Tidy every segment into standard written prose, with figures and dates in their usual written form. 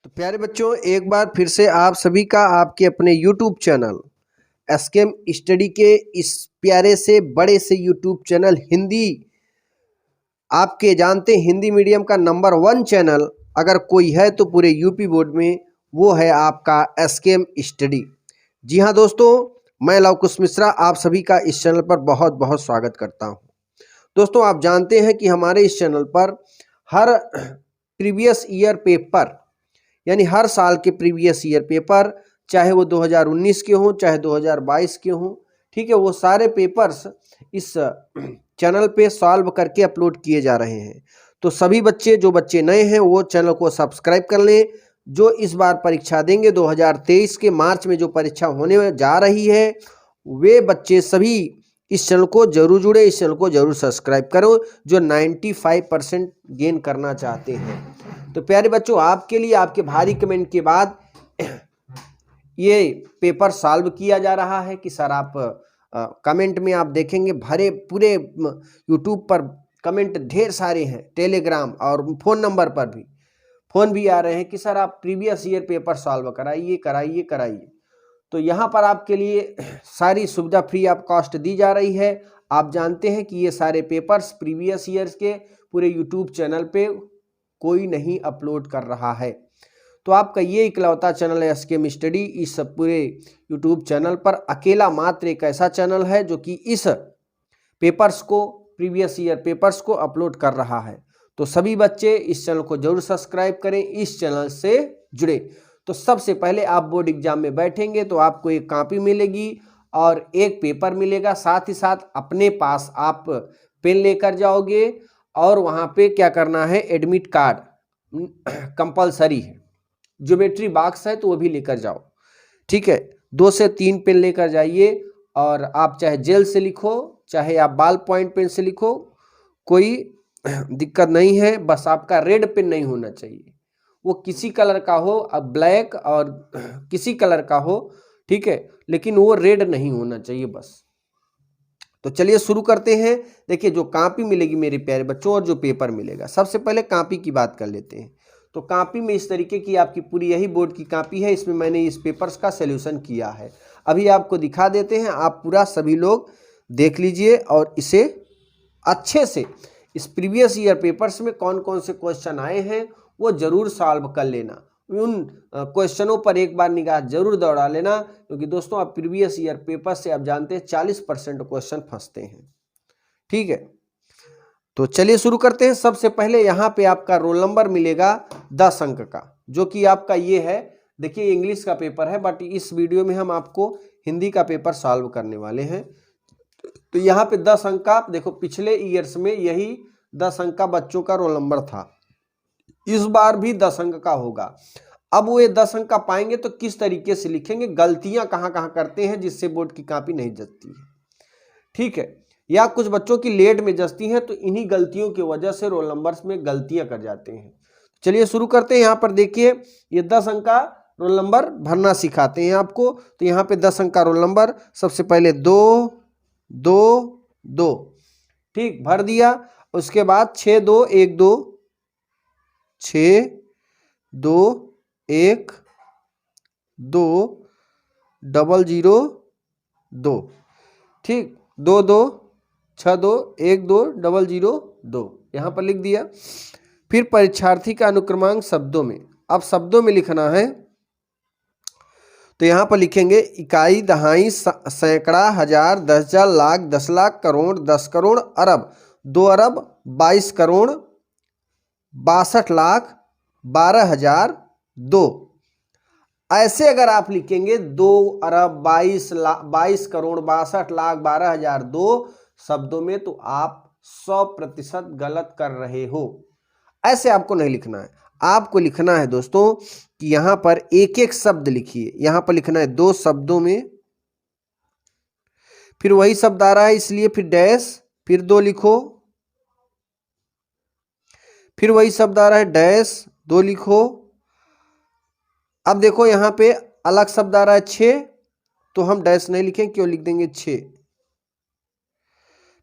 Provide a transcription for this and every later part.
तो प्यारे बच्चों, एक बार फिर से आप सभी का आपके अपने YouTube चैनल एसकेएम स्टडी के इस प्यारे से बड़े से YouTube चैनल हिंदी, आपके जानते हैं हिंदी मीडियम का नंबर 1 चैनल अगर कोई है तो पूरे यूपी बोर्ड में वो है आपका एसकेएम स्टडी। जी हाँ दोस्तों, मैं लवकुश मिश्रा आप सभी का इस चैनल पर बहुत बहुत स्वागत करता हूँ। दोस्तों, आप जानते हैं कि हमारे इस चैनल पर हर प्रीवियस ईयर पेपर यानी हर साल के प्रीवियस ईयर पेपर, चाहे वो 2019 के हों चाहे 2022 के हों, ठीक है, वो सारे पेपर्स इस चैनल पे सॉल्व करके अपलोड किए जा रहे हैं। तो सभी बच्चे, जो बच्चे नए हैं वो चैनल को सब्सक्राइब कर लें। जो इस बार परीक्षा देंगे 2023 के मार्च में जो परीक्षा होने जा रही है, वे बच्चे सभी इस चैनल को जरूर जुड़े, इस चैनल को जरूर सब्सक्राइब करो जो 95% गेन करना चाहते हैं। तो प्यारे बच्चों, आपके लिए आपके भारी कमेंट के बाद ये पेपर सॉल्व किया जा रहा है कि सर आप कमेंट में आप देखेंगे भरे पूरे यूट्यूब पर कमेंट ढेर सारे हैं, टेलीग्राम और फ़ोन नंबर पर भी फ़ोन भी आ रहे हैं कि सर आप प्रीवियस ईयर पेपर सॉल्व कराइए कराइए कराइए। तो यहाँ पर आपके लिए सारी सुविधा फ्री ऑफ कॉस्ट दी जा रही है। आप जानते हैं कि ये सारे पेपर्स प्रीवियस ईयर्स के पूरे यूट्यूब चैनल पे कोई नहीं अपलोड कर रहा है। तो आपका ये इकलौता चैनल है एसकेएम स्टडी। इस पूरे यूट्यूब चैनल पर अकेला मात्र एक ऐसा चैनल है जो कि इस पेपर्स को, प्रीवियस ईयर पेपर्स को अपलोड कर रहा है। तो सभी बच्चे इस चैनल को जरूर सब्सक्राइब करें, इस चैनल से जुड़े। तो सबसे पहले आप बोर्ड एग्जाम में बैठेंगे तो आपको एक कॉपी मिलेगी और एक पेपर मिलेगा, साथ ही साथ अपने पास आप पेन लेकर जाओगे और वहाँ पे क्या करना है, एडमिट कार्ड कंपलसरी है। ज्योमेट्री बॉक्स है तो वो भी लेकर जाओ, ठीक है। 2 से 3 पेन लेकर जाइए और आप चाहे जेल से लिखो चाहे आप बॉल पॉइंट पेन से लिखो, कोई दिक्कत नहीं है। बस आपका रेड पेन नहीं होना चाहिए, वो किसी कलर का हो, अब ब्लैक और किसी कलर का हो, ठीक है, लेकिन वो रेड नहीं होना चाहिए बस। तो चलिए शुरू करते हैं। देखिए, जो कॉपी मिलेगी मेरे प्यारे बच्चों और जो पेपर मिलेगा, सबसे पहले कॉपी की बात कर लेते हैं। तो कॉपी में इस तरीके की आपकी पूरी यही बोर्ड की कॉपी है, इसमें मैंने इस पेपर्स का सॉल्यूशन किया है। अभी आपको दिखा देते हैं, आप पूरा सभी लोग देख लीजिए और इसे अच्छे से, इस प्रीवियस ईयर पेपर्स में कौन कौन से क्वेश्चन आए हैं वो जरूर सॉल्व कर लेना। उन क्वेश्चनों पर एक बार निगाह जरूर दौड़ा लेना, क्योंकि दोस्तों आप प्रीवियस ईयर पेपर से आप जानते हैं 40% क्वेश्चन फंसते हैं, ठीक है। तो चलिए शुरू करते हैं। सबसे पहले यहाँ पे आपका रोल नंबर मिलेगा 10 अंक का, जो कि आपका ये है। देखिए, इंग्लिश का पेपर है बट इस वीडियो में हम आपको हिंदी का पेपर सॉल्व करने वाले हैं। तो यहाँ पे 10 अंक का, देखो पिछले ईयर्स में यही 10 अंक का बच्चों का रोल नंबर था, इस बार भी 10 अंक का होगा। अब वो ये 10 अंक का पाएंगे तो किस तरीके से लिखेंगे, गलतियां कहाँ कहाँ करते हैं जिससे बोर्ड की कॉपी नहीं जचती है, ठीक है, या कुछ बच्चों की लेट में जचती हैं तो इन्हीं गलतियों की वजह से रोल नंबर्स में गलतियां कर जाते हैं। चलिए शुरू करते हैं। यहाँ पर देखिए, ये 10 अंक का रोल नंबर भरना सिखाते हैं आपको। तो यहाँ पे 10 अंक का रोल नंबर, सबसे पहले 2 2 2, ठीक, भर दिया। उसके बाद 6 2 1 2, 6 2 1 2 0 0 2, ठीक, 2 2 6 2 1 2 0 0 2, यहाँ पर लिख दिया। फिर परीक्षार्थी का अनुक्रमांक शब्दों में, अब शब्दों में लिखना है। तो यहाँ पर लिखेंगे इकाई, दहाई, सैकड़ा, हजार, 10,000, लाख, 10 लाख, करोड़, 10 करोड़, अरब, 2 अरब, 22 करोड़, 62 लाख, 12,000, 2। ऐसे अगर आप लिखेंगे 2 अरब 22 करोड़ 62 लाख 12,000 2 शब्दों में, तो आप 100% गलत कर रहे हो। ऐसे आपको नहीं लिखना है। आपको लिखना है दोस्तों कि यहां पर एक एक शब्द लिखिए। यहां पर लिखना है 2 शब्दों में, फिर वही शब्द आ रहा है इसलिए फिर डैश, फिर 2 लिखो, फिर वही शब्द आ रहा है डैश, 2 लिखो। अब देखो यहां पे अलग शब्द आ रहा है 6, तो हम डैश नहीं लिखें, क्यों लिख देंगे 6।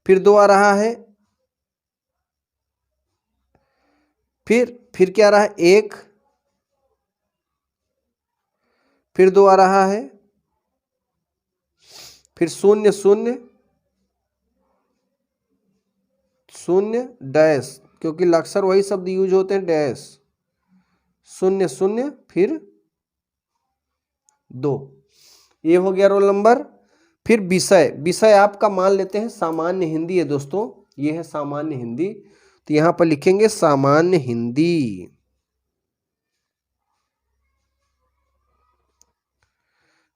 फिर 2 आ रहा है, फिर क्या आ रहा है 1, फिर 2 आ रहा है, फिर 0 0 0 डैश, क्योंकि अक्सर वही शब्द यूज होते हैं, डैश 0 0 फिर 2। ये हो गया रोल नंबर। फिर विषय, विषय आपका मान लेते हैं सामान्य हिंदी है दोस्तों, ये है सामान्य हिंदी, तो यहां पर लिखेंगे सामान्य हिंदी।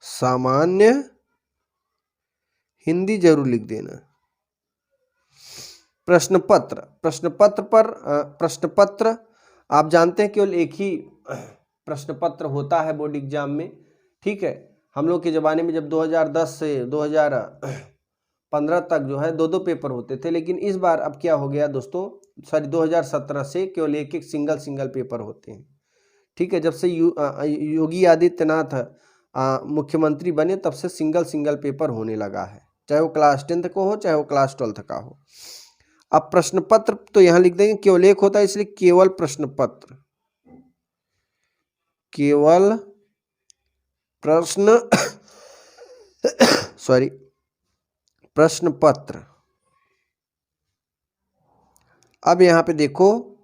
सामान्य हिंदी जरूर लिख देना। प्रश्न पत्र, प्रश्न पत्र पर प्रश्न पत्र आप जानते हैं केवल एक ही प्रश्न पत्र होता है बोर्ड एग्जाम में, ठीक है। हम लोग के ज़माने में जब 2010 से 2015 तक जो है 2-2 पेपर होते थे, लेकिन इस बार अब क्या हो गया दोस्तों, सॉरी 2017 से केवल एक सिंगल पेपर होते हैं, ठीक है। जब से योगी आदित्यनाथ मुख्यमंत्री बने तब से सिंगल पेपर होने लगा है, चाहे वो क्लास 10th को हो चाहे वो क्लास 12th का हो। अब प्रश्न पत्र तो यहां लिख देंगे केवल एक होता है, इसलिए केवल प्रश्न पत्र, केवल प्रश्न सॉरी प्रश्न पत्र। अब यहां पे देखो,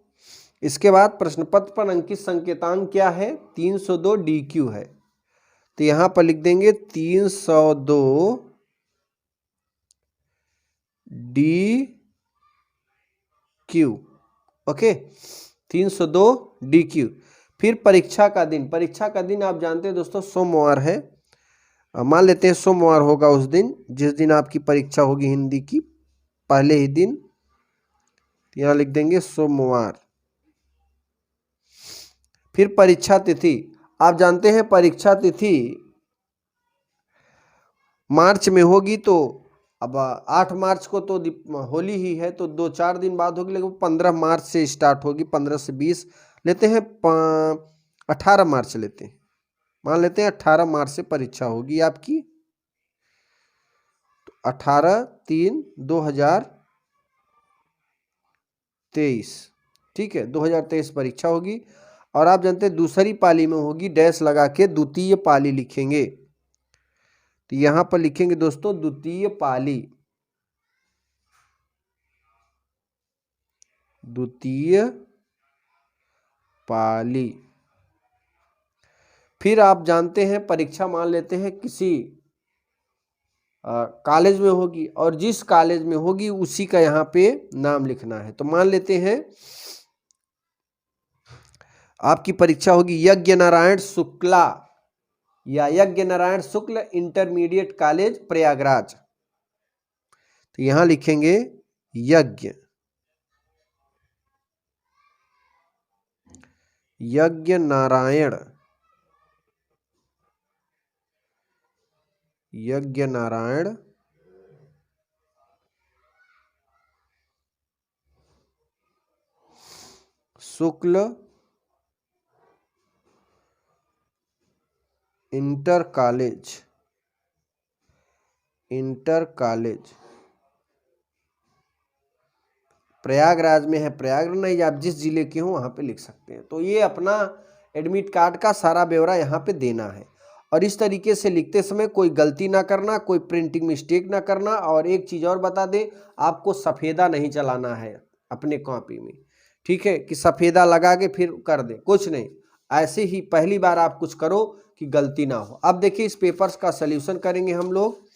इसके बाद प्रश्न पत्र पर अंकित संकेतांक क्या है, 302 DQ है, तो यहां पर लिख देंगे 302 DQ, ओके, 302 DQ। फिर परीक्षा का दिन, परीक्षा का दिन आप जानते हैं दोस्तों सोमवार है, मान लेते हैं सोमवार होगा उस दिन जिस दिन आपकी परीक्षा होगी हिंदी की, पहले ही दिन, यहां लिख देंगे सोमवार। फिर परीक्षा तिथि, आप जानते हैं परीक्षा तिथि मार्च में होगी, तो अब 8 मार्च को तो होली ही है, तो 2-4 दिन बाद होगी, लेकिन 15 मार्च से स्टार्ट होगी, 15 से 20 लेते हैं, 18 मार्च लेते हैं, मान लेते हैं 18 मार्च से परीक्षा होगी आपकी, तो 18/3/2023, ठीक है, 2023 परीक्षा होगी। और आप जानते हैं दूसरी पाली में होगी, डैश लगा के द्वितीय पाली लिखेंगे, तो यहां पर लिखेंगे दोस्तों द्वितीय पाली, द्वितीय पाली। फिर आप जानते हैं परीक्षा मान लेते हैं किसी कॉलेज में होगी, और जिस कॉलेज में होगी उसी का यहाँ पे नाम लिखना है, तो मान लेते हैं आपकी परीक्षा होगी यज्ञ नारायण शुक्ला या यज्ञ नारायण शुक्ल इंटरमीडिएट कॉलेज प्रयागराज, तो यहां लिखेंगे यज्ञ नारायण, यज्ञ नारायण शुक्ल इंटर कॉलेज प्रयागराज में है, प्रयागराज नहीं, आप जिस जिले के हो वहां पे लिख सकते हैं। तो ये अपना एडमिट कार्ड का सारा ब्यौरा यहाँ पे देना है, और इस तरीके से लिखते समय कोई गलती ना करना, कोई प्रिंटिंग मिस्टेक ना करना। और एक चीज़ और बता दें, आपको सफ़ेदा नहीं चलाना है अपने कॉपी में, ठीक है, कि सफ़ेदा लगा के फिर कर दे, कुछ नहीं, ऐसे ही पहली बार आप कुछ करो कि गलती ना हो। अब देखिए इस पेपर्स का सल्यूशन करेंगे हम लोग,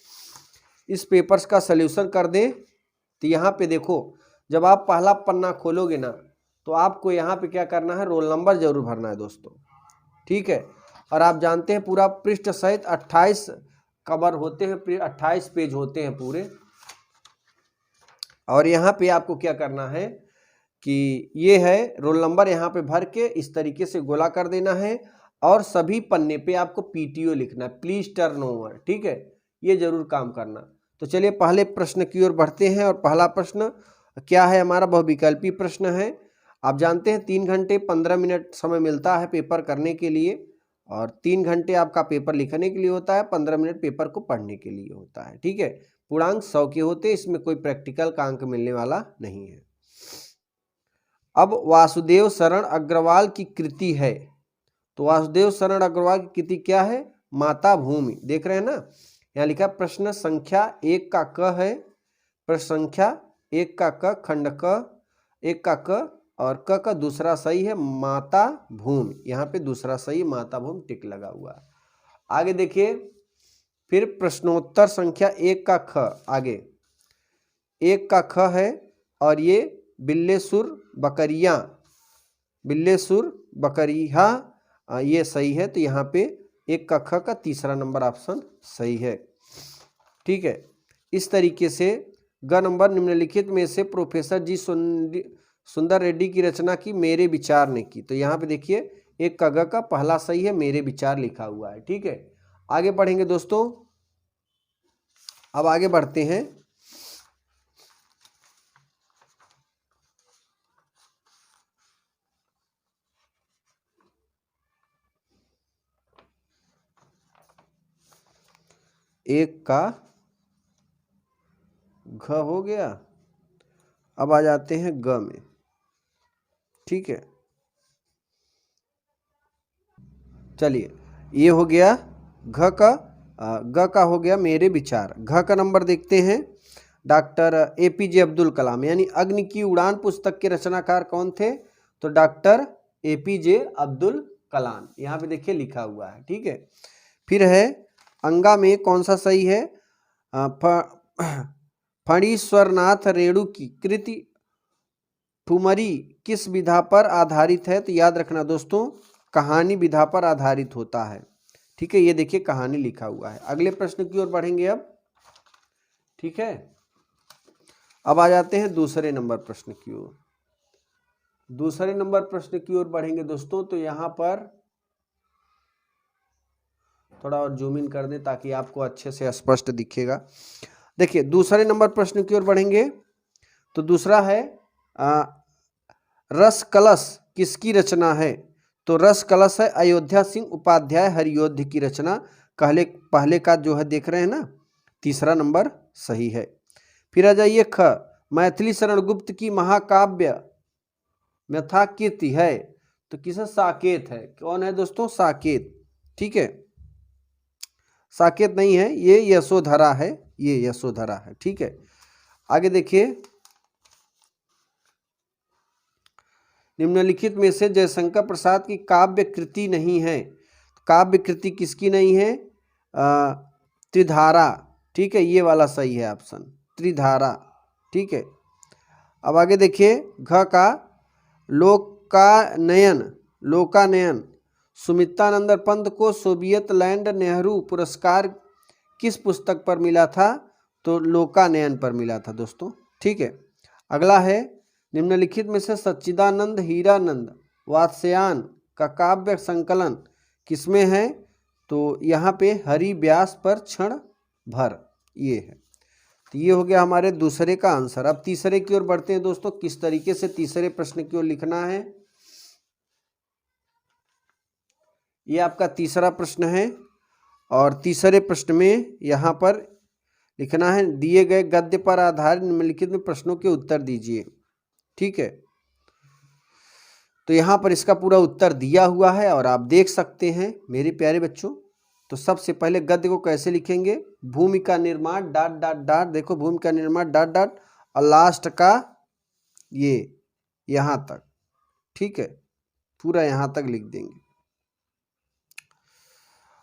इस पेपर्स का सल्यूशन कर दें, तो यहाँ पे देखो जब आप पहला पन्ना खोलोगे ना, तो आपको यहाँ पे क्या करना है, रोल नंबर जरूर भरना है दोस्तों, ठीक है। और आप जानते हैं पूरा पृष्ठ सहित 28 कवर होते हैं, 28 पेज होते हैं पूरे। और यहाँ पे आपको क्या करना है कि ये है रोल नंबर, यहाँ पे भर के इस तरीके से गोला कर देना है, और सभी पन्ने पे आपको PTO लिखना है, प्लीज टर्न ओवर, ठीक है, ये जरूर काम करना। तो चलिए पहले प्रश्न की ओर बढ़ते हैं, और पहला प्रश्न क्या है हमारा, बहुविकल्पी प्रश्न है। आप जानते हैं 3 घंटे 15 मिनट समय मिलता है पेपर करने के लिए, और 3 घंटे आपका पेपर लिखने के लिए होता है, 15 मिनट पेपर को पढ़ने के लिए होता है, ठीक है। पूर्णांक 100 के होते हैं, इसमें कोई प्रैक्टिकल का अंक मिलने वाला नहीं है। अब वासुदेव शरण अग्रवाल की कृति है, तो वासुदेव शरण अग्रवाल की कृति क्या है, माता भूमि। देख रहे हैं ना, यहाँ लिखा प्रश्न संख्या 1 का क है, प्रश्न संख्या 1 का क, खंड क 1 का क और क का दूसरा सही है माता भूमि। यहाँ पे दूसरा सही माता भूमि टिक लगा हुआ है। आगे देखिए, फिर प्रश्नोत्तर संख्या 1 का ख, आगे 1 का ख है और ये बिल्लेसुर बकरिया, बिल्लेसुर बकरिया, ये सही है। तो यहाँ पे 1 का ख का तीसरा नंबर ऑप्शन सही है। ठीक है, इस तरीके से ग नंबर निम्नलिखित में से प्रोफेसर जी सुंदर रेड्डी की रचना की मेरे विचार ने की। तो यहाँ पे देखिए 1 का ग का पहला सही है, मेरे विचार लिखा हुआ है। ठीक है, आगे बढ़ेंगे दोस्तों। अब आगे बढ़ते हैं। एक का घ हो गया, अब आ जाते हैं ग में। ठीक है, चलिए ये हो गया घ का, ग का हो गया मेरे विचार। घ का नंबर देखते हैं। डॉक्टर APJ अब्दुल कलाम, यानी अग्नि की उड़ान पुस्तक के रचनाकार कौन थे? तो डॉक्टर APJ अब्दुल कलाम, यहाँ पे देखिए लिखा हुआ है। ठीक है, फिर है अंगा में कौन सा सही है? फणीश्वरनाथ रेणु की कृति ठुमरी किस विधा पर आधारित है? तो याद रखना दोस्तों, कहानी विधा पर आधारित होता है। ठीक है, ये देखिए कहानी लिखा हुआ है। अगले प्रश्न की ओर बढ़ेंगे अब। ठीक है, अब आ जाते हैं दूसरे नंबर प्रश्न की ओर। दूसरे नंबर प्रश्न की ओर बढ़ेंगे दोस्तों। तो यहाँ पर थोड़ा और जूम इन कर दें ताकि आपको अच्छे से स्पष्ट दिखेगा। देखिए दूसरे नंबर प्रश्न की ओर बढ़ेंगे। तो दूसरा है रस कलश किसकी रचना है? तो रस कलश है अयोध्या सिंह उपाध्याय हरियोध की रचना। पहले का जो है देख रहे हैं ना, तीसरा नंबर सही है। फिर आ जाइए ख, मैथिली शरण गुप्त की महाकाव्य यथा कीर्ति है। तो किसे? साकेत है। कौन है दोस्तों? साकेत। ठीक है, साकेत नहीं है, ये यशोधरा है, ये यशोधरा है। ठीक है, आगे देखिए, निम्नलिखित में से जयशंकर प्रसाद की काव्य कृति नहीं है। काव्य कृति किसकी नहीं है? त्रिधारा। ठीक है, ये वाला सही है ऑप्शन, त्रिधारा। ठीक है, अब आगे देखिए घ का लोकानयन, लोकानयन सुमित्रानंद पंत को सोवियत लैंड नेहरू पुरस्कार किस पुस्तक पर मिला था? तो लोकानयन पर मिला था दोस्तों। ठीक है, अगला है निम्नलिखित में से सच्चिदानंद हीरानंद वात्स्यायन का काव्य संकलन किसमें है? तो यहाँ पे हरि व्यास पर क्षण भर, ये है। तो ये हो गया हमारे दूसरे का आंसर। अब तीसरे की ओर बढ़ते हैं दोस्तों। किस तरीके से तीसरे प्रश्न की ओर लिखना है, ये आपका तीसरा प्रश्न है। और तीसरे प्रश्न में यहाँ पर लिखना है दिए गए गद्य पर आधारित निम्नलिखित में प्रश्नों के उत्तर दीजिए। ठीक है, तो यहाँ पर इसका पूरा उत्तर दिया हुआ है और आप देख सकते हैं मेरे प्यारे बच्चों। तो सबसे पहले गद्य को कैसे लिखेंगे? भूमि का निर्माण डॉट डॉट डॉट, देखो भूमि का निर्माण डॉट डॉट और लास्ट का ये यहाँ तक। ठीक है, पूरा यहाँ तक लिख देंगे।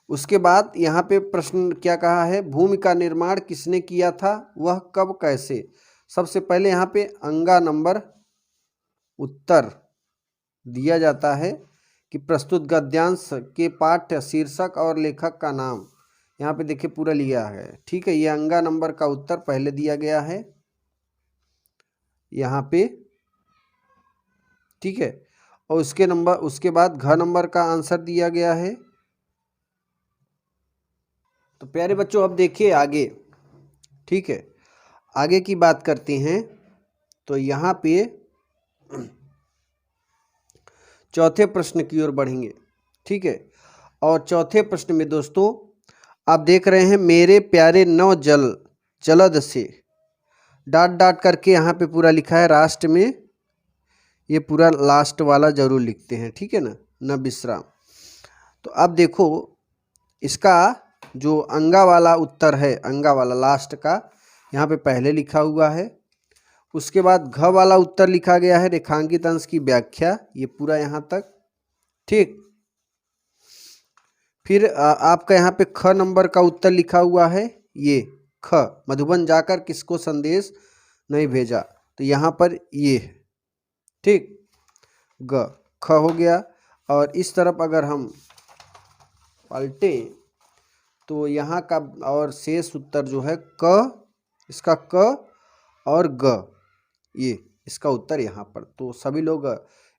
उसके बाद यहाँ पे प्रश्न क्या कहा है? भूमि का निर्माण किसने किया था, वह कब कैसे? सबसे पहले यहाँ पे अंगा नंबर उत्तर दिया जाता है कि प्रस्तुत गद्यांश के पाठ्य शीर्षक और लेखक का नाम। यहाँ पे देखिए पूरा लिया है। ठीक है, ये अंगा नंबर का उत्तर पहले दिया गया है यहाँ पे। ठीक है, और उसके बाद घ नंबर का आंसर दिया गया है। तो प्यारे बच्चों अब देखिए आगे। ठीक है, आगे की बात करते हैं। तो यहाँ पे चौथे प्रश्न की ओर बढ़ेंगे। ठीक है, और चौथे प्रश्न में दोस्तों आप देख रहे हैं मेरे प्यारे नव जलद से डॉट डॉट करके यहाँ पे पूरा लिखा है। राष्ट्र में ये पूरा लास्ट वाला जरूर लिखते हैं। ठीक है ना, न विश्राम। तो अब देखो इसका जो अंगा वाला उत्तर है, अंगा वाला लास्ट का यहाँ पे पहले लिखा हुआ है। उसके बाद घ वाला उत्तर लिखा गया है रेखांकित अंश की व्याख्या, ये पूरा यहाँ तक, ठीक। फिर आपका यहाँ पे ख नंबर का उत्तर लिखा हुआ है, ये ख, मधुबन जाकर किसको संदेश नहीं भेजा, तो यहाँ पर ये, ठीक। ग, ख हो गया। और इस तरफ अगर हम पलटें तो यहाँ का और शेष उत्तर जो है क, इसका क और ग, ये इसका उत्तर यहाँ पर। तो सभी लोग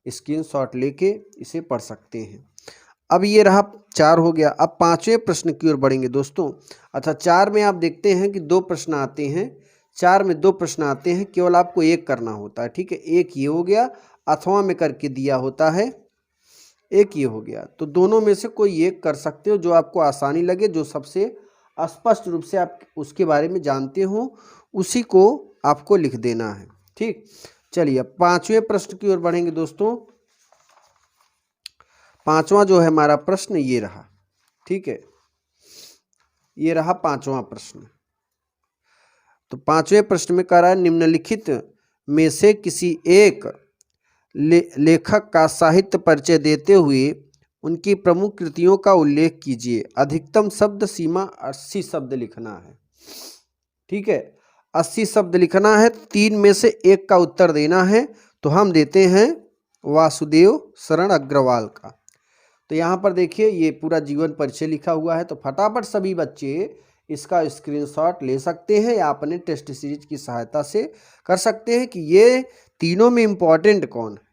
स्क्रीनशॉट लेके इसे पढ़ सकते हैं। अब ये रहा 4 हो गया। अब 5वें प्रश्न की ओर बढ़ेंगे दोस्तों। अच्छा, 4 में आप देखते हैं कि 2 प्रश्न आते हैं, 4 में 2 प्रश्न आते हैं, केवल आपको एक करना होता है, ठीक है। एक ये हो गया, अथवा में करके दिया होता है, एक ये हो गया। तो दोनों में से कोई एक कर सकते हो, जो आपको आसानी लगे, जो सबसे स्पष्ट रूप से आप उसके बारे में जानते हो, उसी को आपको लिख देना है, ठीक। चलिए अब 5वें प्रश्न की ओर बढ़ेंगे दोस्तों। 5वां जो है हमारा प्रश्न ये रहा, ठीक है, ये रहा 5वां प्रश्न। तो 5वें प्रश्न में कह रहा है निम्नलिखित में से किसी एक लेखक का साहित्य परिचय देते हुए उनकी प्रमुख कृतियों का उल्लेख कीजिए। अधिकतम शब्द सीमा 80 शब्द लिखना है, ठीक है, 80 शब्द लिखना है। 3 में से एक का उत्तर देना है। तो हम देते हैं वासुदेव शरण अग्रवाल का। तो यहाँ पर देखिए ये पूरा जीवन परिचय लिखा हुआ है। तो फटाफट सभी बच्चे इसका स्क्रीनशॉट ले सकते हैं या अपने टेस्ट सीरीज की सहायता से कर सकते हैं कि ये तीनों में इम्पॉर्टेंट कौन है,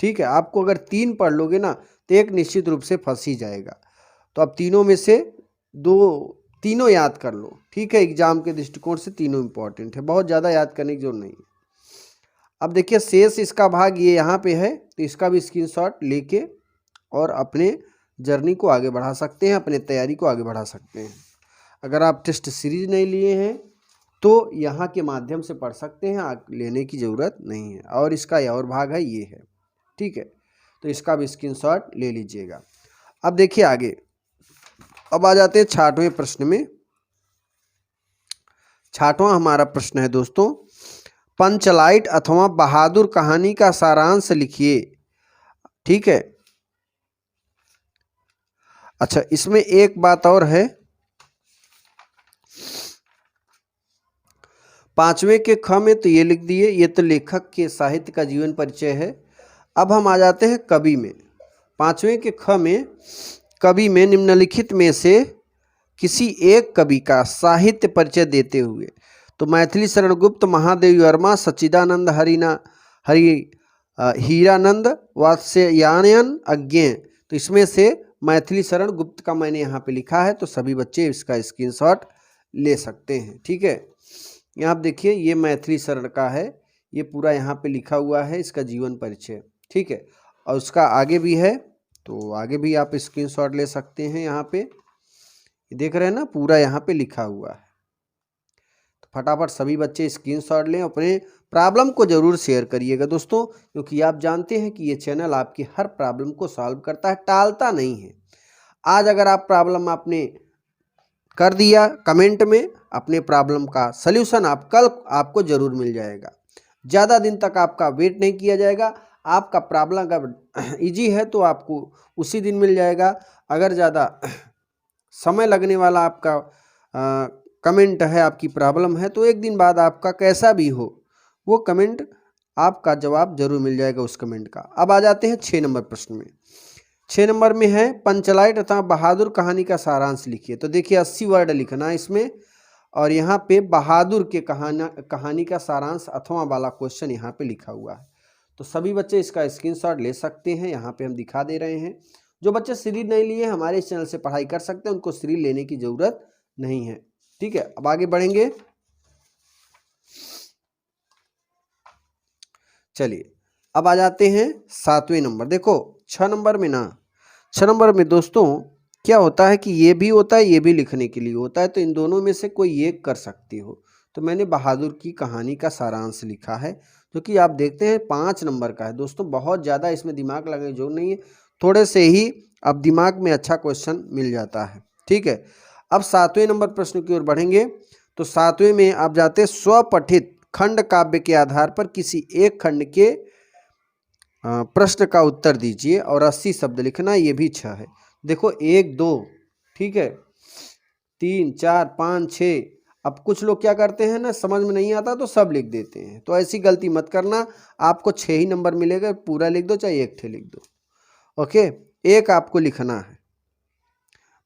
ठीक है। आपको अगर 3 पढ़ लोगे ना तो एक निश्चित रूप से फंस ही जाएगा। तो अब तीनों में से तीनों याद कर लो, ठीक है। एग्जाम के दृष्टिकोण से तीनों इम्पॉर्टेंट है, बहुत ज़्यादा याद करने की जरूरत नहीं है। अब देखिए शेष इसका भाग ये यहाँ पे है, तो इसका भी स्क्रीनशॉट लेके और अपने जर्नी को आगे बढ़ा सकते हैं, अपने तैयारी को आगे बढ़ा सकते हैं। अगर आप टेस्ट सीरीज नहीं लिए हैं तो यहाँ के माध्यम से पढ़ सकते हैं, लेने की ज़रूरत नहीं है। और इसका और भाग है, ये है, ठीक है। तो इसका भी स्क्रीनशॉट ले लीजिएगा। अब देखिए आगे, अब आ जाते हैं 6वें प्रश्न में। 6वां हमारा प्रश्न है दोस्तों, पंचलाइट अथवा बहादुर कहानी का सारांश लिखिए, ठीक है। अच्छा, इसमें एक बात और है, 5वें के ख में तो ये लिख दिए, ये तो लेखक के साहित्य का जीवन परिचय है। अब हम आ जाते हैं कवि में। 5वें के ख में कवि में निम्नलिखित में से किसी एक कवि का साहित्य परिचय देते हुए, तो मैथिली शरण गुप्त, महादेवी वर्मा, सच्चिदानंद हीरानंद, वात्स्यायन अज्ञेय। तो इसमें से मैथिली शरण गुप्त का मैंने यहाँ पे लिखा है, तो सभी बच्चे इसका स्क्रीनशॉट ले सकते हैं, ठीक है। यहाँ आप देखिए ये मैथिली शरण का है, ये पूरा यहाँ पे लिखा हुआ है इसका जीवन परिचय, ठीक है। और उसका आगे भी है, तो आगे भी आप स्क्रीनशॉट ले सकते हैं। यहाँ पे देख रहे हैं ना, पूरा यहाँ पे लिखा हुआ है। तो फटाफट सभी बच्चे स्क्रीनशॉट लें, अपने प्रॉब्लम को ज़रूर शेयर करिएगा दोस्तों, क्योंकि आप जानते हैं कि ये चैनल आपकी हर प्रॉब्लम को सॉल्व करता है, टालता नहीं है। आज अगर आप प्रॉब्लम आपने कर दिया कमेंट में, अपने प्रॉब्लम का सल्यूशन आप कल आपको ज़रूर मिल जाएगा। ज़्यादा दिन तक आपका वेट नहीं किया जाएगा। आपका प्रॉब्लम अगर इजी है तो आपको उसी दिन मिल जाएगा। अगर ज़्यादा समय लगने वाला आपका कमेंट है, आपकी प्रॉब्लम है, तो एक दिन बाद आपका कैसा भी हो वो कमेंट, आपका जवाब जरूर मिल जाएगा उस कमेंट का। अब आ जाते हैं 6 नंबर प्रश्न में। 6 नंबर में है पंचलाइट तथा बहादुर कहानी का सारांश लिखिए। तो देखिए 80 वर्ड लिखना है इसमें, और यहाँ पे बहादुर के कहानी का सारांश अथवा वाला क्वेश्चन यहाँ पे लिखा हुआ है। तो सभी बच्चे इसका स्क्रीनशॉट ले सकते हैं, यहाँ पे हम दिखा दे रहे हैं। जो बच्चे सीरीज नहीं लिए हमारे इस चैनल से पढ़ाई कर सकते हैं, उनको सीरीज लेने की ज़रूरत नहीं है, ठीक है। अब आगे बढ़ेंगे, चलिए अब आ जाते हैं 7वें नंबर। देखो 6 नंबर में ना, 6 नंबर में दोस्तों क्या होता है कि ये भी होता है, ये भी लिखने के लिए होता है, तो इन दोनों में से कोई एक कर सकते हो। तो मैंने बहादुर की कहानी का सारांश लिखा है, जो कि आप देखते हैं 5 नंबर का है दोस्तों। बहुत ज़्यादा इसमें दिमाग लगाने की जरूरत नहीं है, थोड़े से ही अब दिमाग में अच्छा क्वेश्चन मिल जाता है, ठीक है। अब 7वें नंबर प्रश्न की ओर बढ़ेंगे। तो 7वें में आप जाते हैं, स्वपठित खंड काव्य के आधार पर किसी एक खंड के प्रश्न का उत्तर दीजिए और 80 शब्द लिखना। ये भी 6 है। देखो 1 2, ठीक है, 3 4 5 6। अब कुछ लोग क्या करते हैं ना, समझ में नहीं आता तो सब लिख देते हैं, तो ऐसी गलती मत करना। आपको 6 ही नंबर मिलेगा, पूरा लिख दो चाहे एक ठे लिख दो। ओके, एक आपको लिखना है,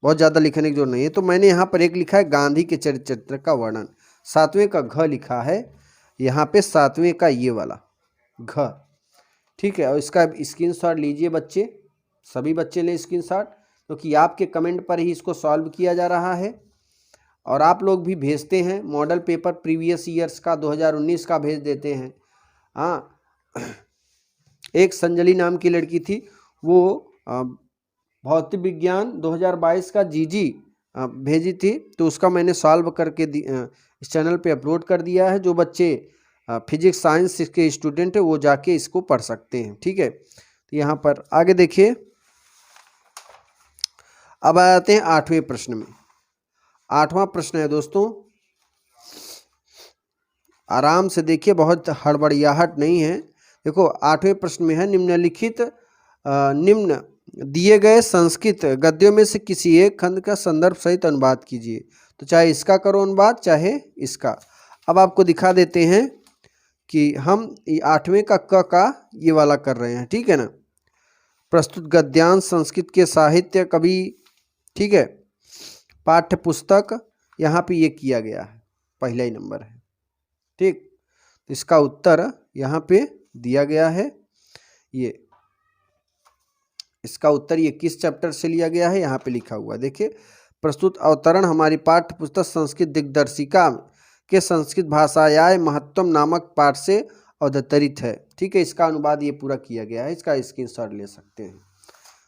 बहुत ज़्यादा लिखने की जरूरत नहीं है। तो मैंने यहाँ पर एक लिखा है, गांधी के चरित्र का वर्णन। 7वें का घ लिखा है यहाँ पे, 7वें का ये वाला घ, ठीक है। और इसका स्क्रीनशॉट लीजिए बच्चे, सभी बच्चे लें स्क्रीनशॉट, क्योंकि आपके कमेंट पर ही इसको सॉल्व किया जा रहा है। और आप लोग भी भेजते हैं मॉडल पेपर प्रीवियस ईयर्स का, 2019 का भेज देते हैं। हाँ, एक संजली नाम की लड़की थी, वो भौतिक विज्ञान 2022 का जीजी भेजी थी, तो उसका मैंने सॉल्व करके इस चैनल पे अपलोड कर दिया है। जो बच्चे फिजिक्स साइंस के स्टूडेंट है वो जाके इसको पढ़ सकते हैं, ठीक है। तो यहाँ पर आगे देखिए, अब आ जाते हैं 8वें प्रश्न में। 8वां प्रश्न है दोस्तों, आराम से देखिए, बहुत हड़बड़ियाहट नहीं है। देखो 8वें प्रश्न में है, निम्न दिए गए संस्कृत गद्यों में से किसी एक खंड का संदर्भ सहित अनुवाद कीजिए। तो चाहे इसका करो अनुवाद, चाहे इसका। अब आपको दिखा देते हैं कि हम 8वें का ये वाला कर रहे हैं, ठीक है ना। प्रस्तुत गद्यांश संस्कृत के साहित्य कवि, ठीक है, पाठ्य पुस्तक, यहाँ पे ये किया गया है, पहला ही नंबर है, ठीक। इसका उत्तर यहाँ पे दिया गया है। ये इसका उत्तर ये किस चैप्टर से लिया गया है, यहाँ पे लिखा हुआ है, देखिए। प्रस्तुत अवतरण हमारी पाठ्य पुस्तक संस्कृत दिग्दर्शिका के संस्कृत भाषायाय महत्वम नामक पाठ से अवतरित है, ठीक है। इसका अनुवाद ये पूरा किया गया है, इसका स्क्रीनशॉट ले सकते हैं।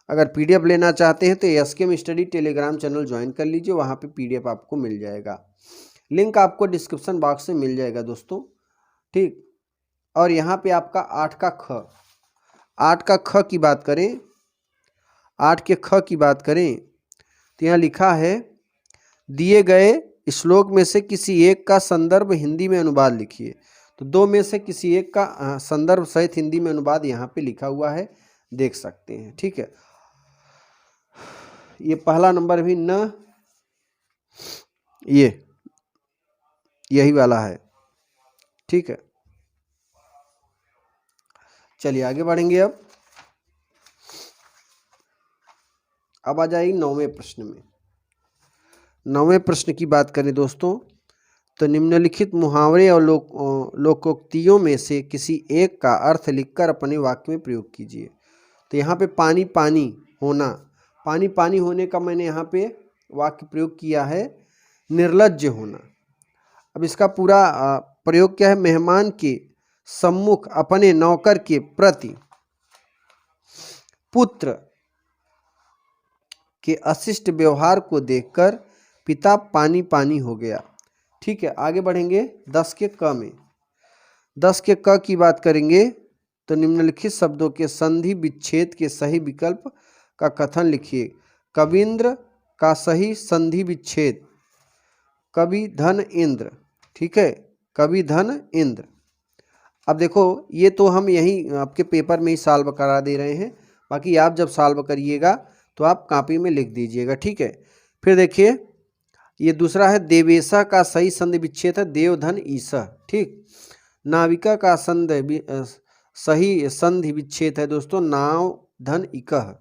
अगर पीडीएफ लेना चाहते हैं तो SKM study Telegram channel join कर लीजिए, वहाँ पे पीडीएफ आपको मिल जाएगा। लिंक आपको डिस्क्रिप्शन बॉक्स में मिल जाएगा दोस्तों, ठीक। और यहाँ पे आपका 8 का ख की बात करें, 8 के ख की बात करें तो यहाँ लिखा है, दिए गए श्लोक में से किसी एक का संदर्भ हिंदी में अनुवाद लिखिए। तो 2 में से किसी एक का संदर्भ सहित हिंदी में अनुवाद यहाँ पे लिखा हुआ है, देख सकते हैं, ठीक है। ये पहला नंबर भी न, यही वाला है, ठीक है। चलिए आगे बढ़ेंगे। अब आ जाएगी 9वें प्रश्न में। 9वें प्रश्न की बात करें दोस्तों, तो निम्नलिखित मुहावरे और लोकोक्तियों में से किसी एक का अर्थ लिखकर अपने वाक्य में प्रयोग कीजिए। तो यहाँ पे पानी पानी होना, पानी पानी होने का मैंने यहाँ पे वाक्य प्रयोग किया है, निर्लज्ज होना। अब इसका पूरा प्रयोग क्या है, मेहमान के सम्मुख अपने नौकर के प्रति पुत्र के अशिष्ट व्यवहार को देखकर पिता पानी पानी हो गया, ठीक है। आगे बढ़ेंगे 10 के क में। 10 के क की बात करेंगे तो निम्नलिखित शब्दों के संधि विच्छेद के सही विकल्प का कथन लिखिए। कवींद्र का सही संधि विच्छेद, कवि धन इंद्र, ठीक है, कवि धन इंद्र। अब देखो ये तो हम यही आपके पेपर में ही सॉल्व करा दे रहे हैं, बाकी आप जब सॉल्व करिएगा तो आप कॉपी में लिख दीजिएगा, ठीक है। फिर देखिए ये दूसरा है, देवेशा का सही संधि विच्छेद है देवधन ईसा, ठीक। नाविका का सही संधि विच्छेद है दोस्तों नाव धन इकह।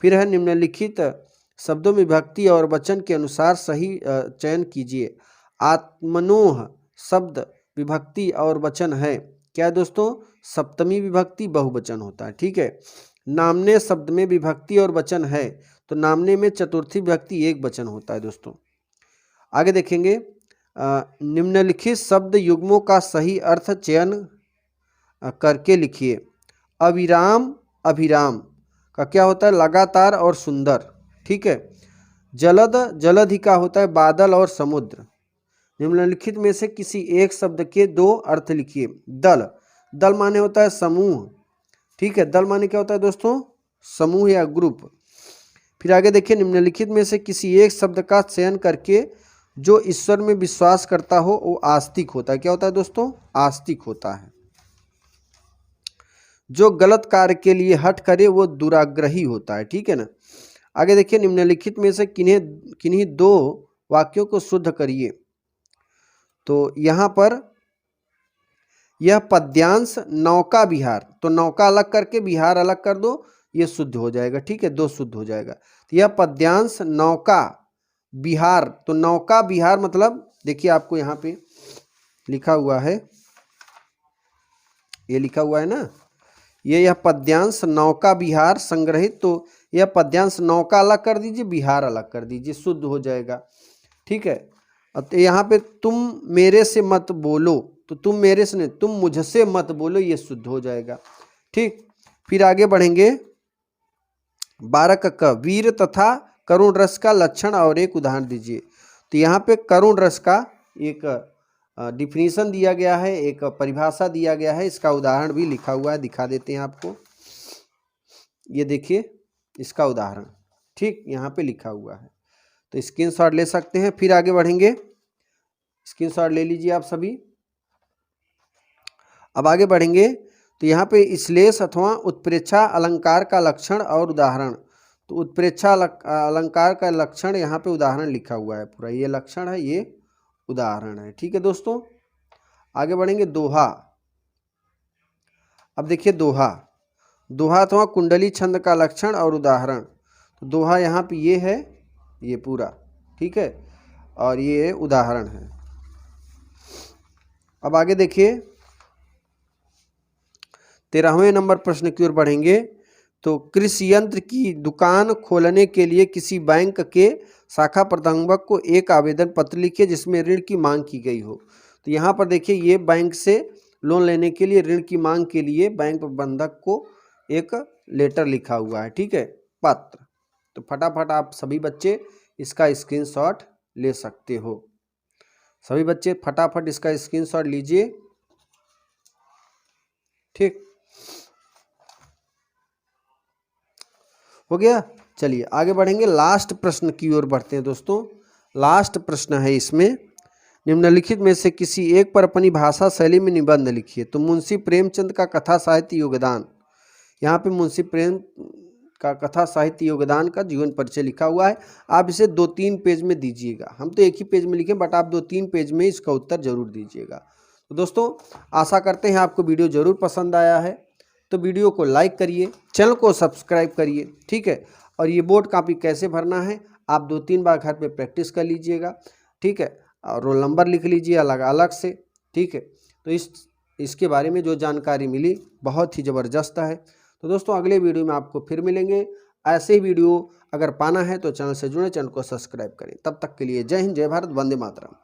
फिर है, निम्नलिखित शब्दों में विभक्ति और वचन के अनुसार सही चयन कीजिए। आत्मनोह शब्द विभक्ति और वचन है, क्या है दोस्तों, सप्तमी विभक्ति बहुवचन होता है, ठीक है। नामने शब्द में विभक्ति और वचन है, तो नामने में चतुर्थी विभक्ति एक वचन होता है दोस्तों। आगे देखेंगे, निम्नलिखित शब्द युग्मों का सही अर्थ चयन करके लिखिए। अविराम अभिराम का क्या होता है, लगातार और सुंदर, ठीक है। जलद जलधि का होता है बादल और समुद्र। निम्नलिखित में से किसी एक शब्द के 2 अर्थ लिखिए। दल, दल माने होता है समूह, ठीक है। दल माने क्या होता है दोस्तों, समूह या ग्रुप। फिर आगे देखिए, निम्नलिखित में से किसी एक शब्द का चयन करके जो ईश्वर में विश्वास करता हो वो आस्तिक होता है। क्या होता है दोस्तों? आस्तिक होता है। जो गलत कार्य के लिए हठ करे वो दुराग्रही होता है। ठीक है ना। आगे देखिए, निम्नलिखित में से किन्हीं दो वाक्यों को शुद्ध करिए। तो यहाँ पर यह पद्यांश नौका विहार, तो नौका अलग करके विहार अलग कर दो, ये शुद्ध हो जाएगा। ठीक है, दो शुद्ध हो जाएगा। तो यह पद्यांश नौका विहार, तो नौका विहार मतलब देखिए आपको यहाँ पे लिखा हुआ है, ये लिखा हुआ है ना, यह पद्यांश नौका विहार संग्रहित, तो यह पद्यांश नौका अलग कर दीजिए, विहार अलग कर दीजिए, शुद्ध हो जाएगा। ठीक है। अब यहाँ पे तुम मेरे से मत बोलो, तो तुम मेरे से नहीं, तुम मुझसे मत बोलो, ये शुद्ध हो जाएगा। ठीक। फिर आगे बढ़ेंगे। 12 का वीर तथा करुण रस का लक्षण और एक उदाहरण दीजिए। तो यहाँ पे करुण रस का एक डिफिनीशन दिया गया है, एक परिभाषा दिया गया है, इसका उदाहरण भी लिखा हुआ है, दिखा देते हैं आपको। ये देखिए इसका उदाहरण, ठीक यहाँ पे लिखा हुआ है, तो स्क्रीनशॉट ले सकते हैं। फिर आगे बढ़ेंगे, स्क्रीनशॉट ले लीजिए आप सभी। अब आगे बढ़ेंगे तो यहाँ पे श्लेष अथवा उत्प्रेक्षा अलंकार का लक्षण और उदाहरण, तो उत्प्रेक्षा अलंकार का लक्षण यहाँ पे उदाहरण लिखा हुआ है पूरा, ये लक्षण है, ये उदाहरण है। ठीक है दोस्तों। आगे बढ़ेंगे। दोहा। अब देखिए दोहा, दोहा अथवा कुंडली छंद का लक्षण और उदाहरण, तो दोहा यहाँ पे ये है, ये पूरा, ठीक है, और ये उदाहरण है। अब आगे देखिए 13वें नंबर प्रश्न की ओर बढ़ेंगे। तो कृषि यंत्र की दुकान खोलने के लिए किसी बैंक के शाखा प्रबंधक को एक आवेदन पत्र लिखिए जिसमें ऋण की मांग की गई हो। तो यहाँ पर देखिए ये बैंक से लोन लेने के लिए ऋण की मांग के लिए बैंक प्रबंधक को एक लेटर लिखा हुआ है, ठीक है, पत्र। तो फटाफट आप सभी बच्चे इसका स्क्रीनशॉट ले सकते हो। सभी बच्चे फटाफट इसका स्क्रीनशॉट लीजिए। ठीक हो गया। चलिए आगे बढ़ेंगे, लास्ट प्रश्न की ओर बढ़ते हैं दोस्तों। लास्ट प्रश्न है इसमें, निम्नलिखित में से किसी एक पर अपनी भाषा शैली में निबंध लिखिए। तो मुंशी प्रेमचंद का कथा साहित्य योगदान, यहाँ पे मुंशी प्रेम का कथा साहित्य योगदान का जीवन परिचय लिखा हुआ है। आप इसे 2-3 पेज में दीजिएगा, हम तो एक ही पेज में लिखें, बट आप 2-3 पेज में इसका उत्तर जरूर दीजिएगा। तो दोस्तों आशा करते हैं आपको वीडियो जरूर पसंद आया है, तो वीडियो को लाइक करिए, चैनल को सब्सक्राइब करिए, ठीक है। और ये बोर्ड कॉपी कैसे भरना है आप 2-3 बार घर पे प्रैक्टिस कर लीजिएगा, ठीक है, और रोल नंबर लिख लीजिए अलग अलग से, ठीक है। तो इसके बारे में जो जानकारी मिली बहुत ही ज़बरदस्त है। तो दोस्तों अगले वीडियो में आपको फिर मिलेंगे। ऐसे ही वीडियो अगर पाना है तो चैनल से जुड़े, चैनल को सब्सक्राइब करें। तब तक के लिए जय हिंद, जय भारत, वंदे मातरम।